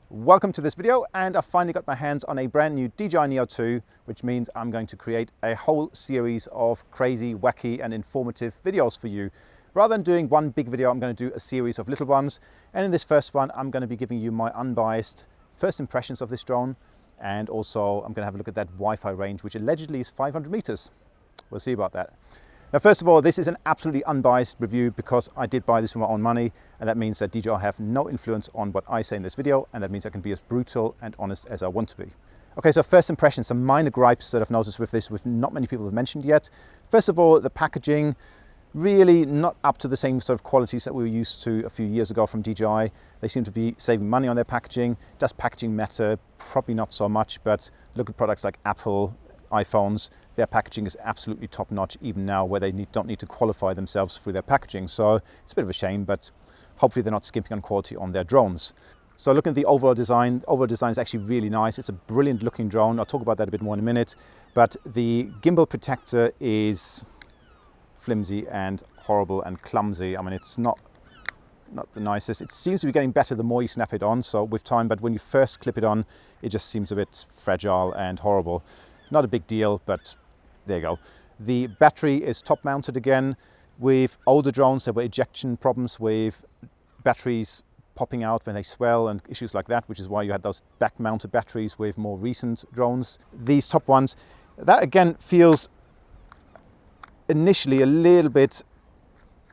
Welcome to this video, and I finally got my hands on a brand new DJI Neo 2, which means I'm going to create a whole series of crazy, wacky and informative videos for you. Rather than doing one big video, I'm going to do a series of little ones, and in this first one I'm going to be giving you my unbiased first impressions of this drone, and also I'm going to have a look at that Wi-Fi range, which allegedly is 500 meters. We'll see about that. Now, first of all, this is an absolutely unbiased review because I did buy this with my own money, and that means that DJI have no influence on what I say in this video, and that means I can be as brutal and honest as I want to be. Okay, so first impressions, some minor gripes that I've noticed with this, with not many people have mentioned yet. First of all, the packaging, really not up to the same sort of qualities that we were used to a few years ago from DJI. They seem to be saving money on their packaging. Does packaging matter? Probably not so much, but look at products like Apple, iPhones, their packaging is absolutely top-notch even now, where they don't need to qualify themselves through their packaging. So it's a bit of a shame, but hopefully they're not skimping on quality on their drones. So looking at the overall design is actually really nice. It's a brilliant looking drone. I'll talk about that a bit more in a minute, but the gimbal protector is flimsy and horrible and clumsy. I mean, it's not the nicest. It seems to be getting better the more you snap it on, so with time, but when you first clip it on, it just seems a bit fragile and horrible. Not a big deal, but there you go. The battery is top mounted again. With older drones, there were ejection problems with batteries popping out when they swell and issues like that, which is why you had those back mounted batteries with more recent drones. These top ones, that again feels initially a little bit,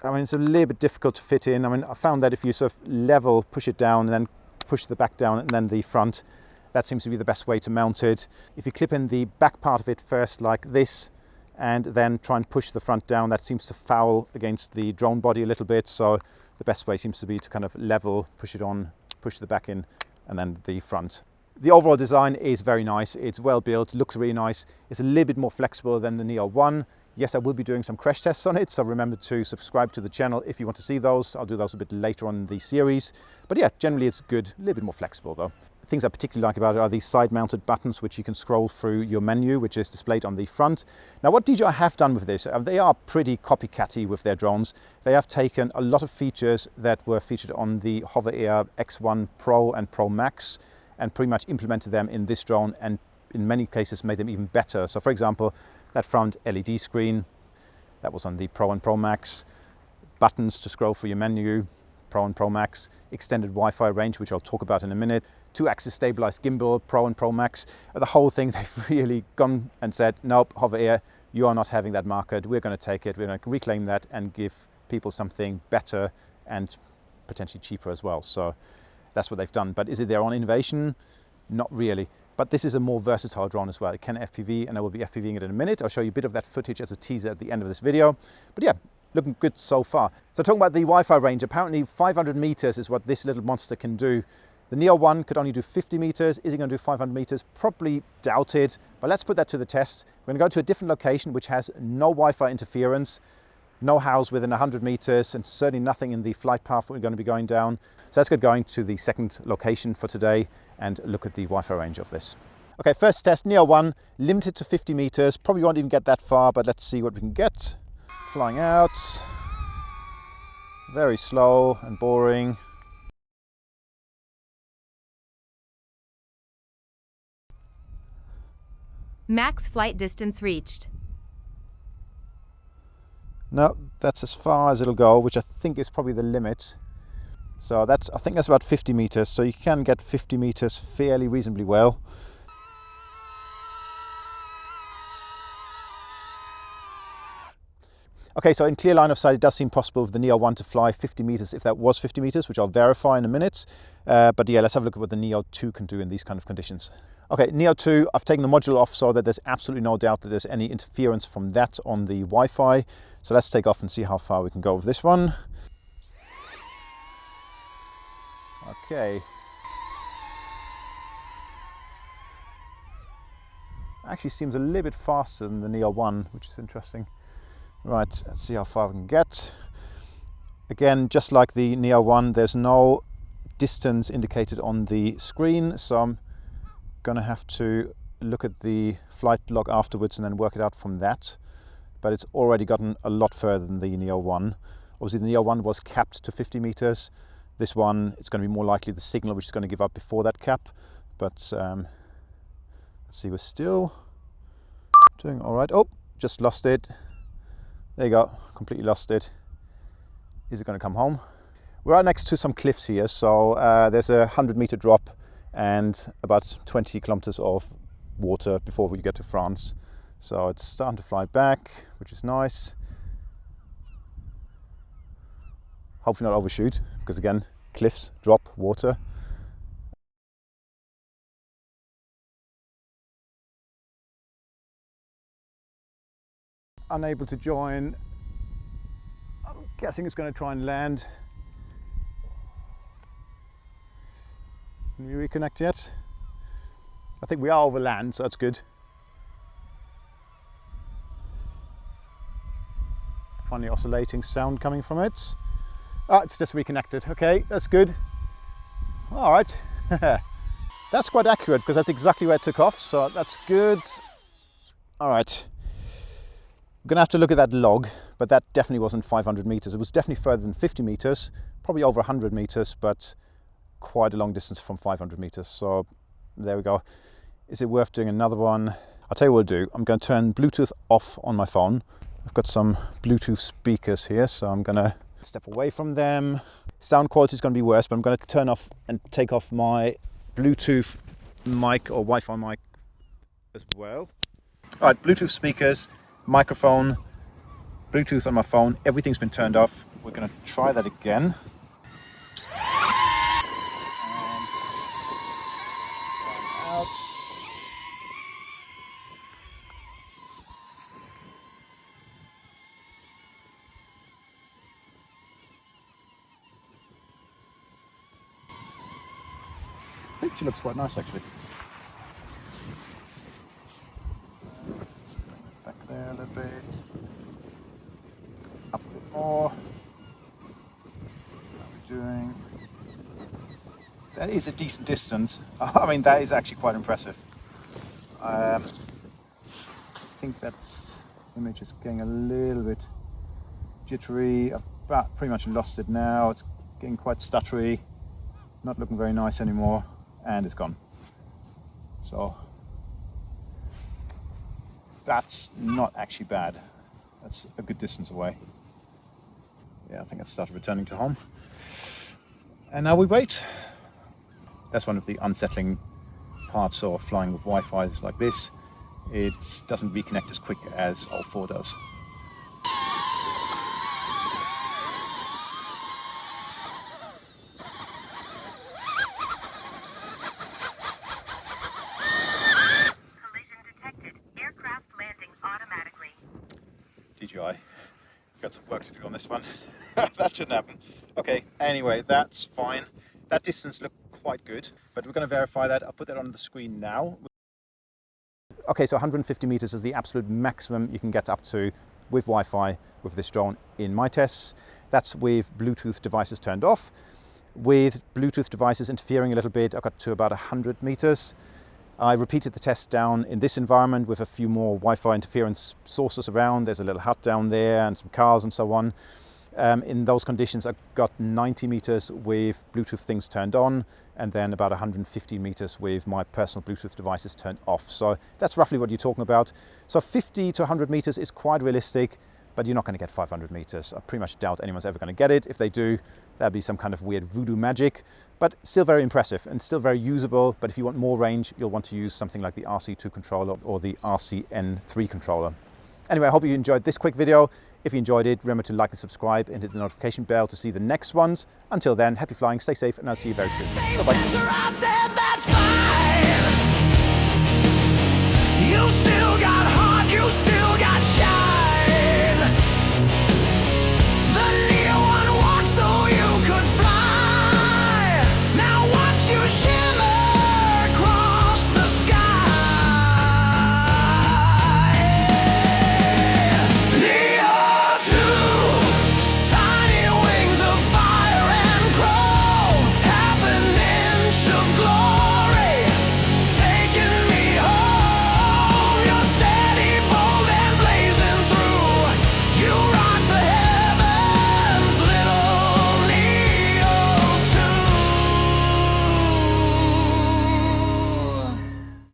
it's a little bit difficult to fit in. I found that if you sort of level, push it down and then push the back down and then the front, that seems to be the best way to mount it. If you clip in the back part of it first like this and then try and push the front down, that seems to foul against the drone body a little bit. So the best way seems to be to kind of level, push it on, push the back in and then the front. The overall design is very nice. It's well built, looks really nice. It's a little bit more flexible than the Neo 1. Yes, I will be doing some crash tests on it, so remember to subscribe to the channel if you want to see those. I'll do those a bit later on in the series. But yeah, generally it's good, a little bit more flexible though. Things I particularly like about it are these side-mounted buttons which you can scroll through your menu, which is displayed on the front. Now, what DJI have done with this, they are pretty copycatty with their drones. They have taken a lot of features that were featured on the Hover Air X1 Pro and Pro Max and pretty much implemented them in this drone, and in many cases made them even better. So for example, that front LED screen, that was on the Pro and Pro Max. Buttons to scroll through your menu, Pro and Pro Max. Extended Wi-Fi range, which I'll talk about in a minute. 2-axis stabilized gimbal, Pro and Pro Max. The whole thing, they've really gone and said, nope, Hover Air, you are not having that market. We're going to take it. We're going to reclaim that and give people something better and potentially cheaper as well. So that's what they've done. But is it their own innovation? Not really. But this is a more versatile drone as well. It can FPV, and I will be FPVing it in a minute. I'll show you a bit of that footage as a teaser at the end of this video. But yeah, looking good so far. So talking about the Wi-Fi range, apparently 500 meters is what this little monster can do. The Neo 1 could only do 50 meters. Is it going to do 500 meters? Probably doubted, but let's put that to the test. We're going to go to a different location which has no Wi-Fi interference, no house within 100 meters, and certainly nothing in the flight path we're going to be going down. So let's get going to the second location for today and look at the Wi-Fi range of this. Okay, first test, Neo 1, limited to 50 meters. Probably won't even get that far, but let's see what we can get. Flying out. Very slow and boring. Max flight distance reached. No, that's as far as it'll go, which I think is probably the limit. So I think that's about 50 meters. So you can get 50 meters fairly reasonably well. Okay, so in clear line of sight, it does seem possible with the Neo 1 to fly 50 meters, if that was 50 meters, which I'll verify in a minute. But yeah, let's have a look at what the Neo 2 can do in these kind of conditions. Okay, Neo 2, I've taken the module off so that there's absolutely no doubt that there's any interference from that on the Wi-Fi. So let's take off and see how far we can go with this one. Okay. Actually seems a little bit faster than the Neo 1, which is interesting. Right, let's see how far we can get. Again, just like the Neo 1, there's no distance indicated on the screen, so I'm going to have to look at the flight log afterwards and then work it out from that. But it's already gotten a lot further than the Neo 1. Obviously the Neo 1 was capped to 50 meters. This one, it's going to be more likely the signal which is going to give up before that cap. But let's see, we're still doing all right. Oh, just lost it. There you go, completely lost it. Is it going to come home? We're right next to some cliffs here, so there's a 100-meter drop and about 20 kilometers of water before we get to France. So it's starting to fly back, which is nice. Hopefully not overshoot, because again, cliffs, drop, water. Unable to join. I'm guessing it's going to try and land. Can we reconnect yet? I think we are over land, so that's good. Finally oscillating sound coming from it. Ah, it's just reconnected. Okay, that's good. All right. That's quite accurate because that's exactly where it took off, so that's good. All right. I'm gonna have to look at that log, but that definitely wasn't 500 meters. It was definitely further than 50 meters, probably over 100 meters, but quite a long distance from 500 meters. So there we go. Is it worth doing another one? I'll tell you what I'll do. I'm going to turn Bluetooth off on my phone. I've got some Bluetooth speakers here, so I'm going to step away from them. Sound quality is going to be worse, but I'm going to turn off and take off my Bluetooth mic or Wi-Fi mic as well. All right, Bluetooth speakers, microphone, Bluetooth on my phone, everything's been turned off. We're going to try that again. Picture looks quite nice actually. Back there a little bit. Up a bit more. How are we doing? That is a decent distance. I mean, that is actually quite impressive. I think that's image is getting a little bit jittery. I've about pretty much lost it now. It's getting quite stuttery. Not looking very nice anymore. And it's gone. So that's not actually bad. That's a good distance away. Yeah, I think it started returning to home. And now we wait. That's one of the unsettling parts of flying with Wi-Fi like this. It doesn't reconnect as quick as Alt 4 does. DJI, got some work to do on this one. That shouldn't happen. Okay, anyway, that's fine. That distance looked quite good, but we're going to verify that. I'll put that on the screen now. Okay, so 150 meters is the absolute maximum you can get up to with Wi-Fi with this drone in my tests. That's with Bluetooth devices turned off. With Bluetooth devices interfering a little bit, I got to about 100 meters. I repeated the test down in this environment with a few more Wi-Fi interference sources around. There's a little hut down there and some cars and so on. In those conditions, I got 90 meters with Bluetooth things turned on, and then about 150 meters with my personal Bluetooth devices turned off. So that's roughly what you're talking about. So 50 to 100 meters is quite realistic, but you're not going to get 500 meters. I pretty much doubt anyone's ever going to get it. If they do, that'd be some kind of weird voodoo magic, but still very impressive and still very usable. But if you want more range, you'll want to use something like the RC2 controller or the RCN3 controller. Anyway, I hope you enjoyed this quick video. If you enjoyed it, remember to like and subscribe and hit the notification bell to see the next ones. Until then, happy flying, stay safe, and I'll see you very soon. Bye-bye.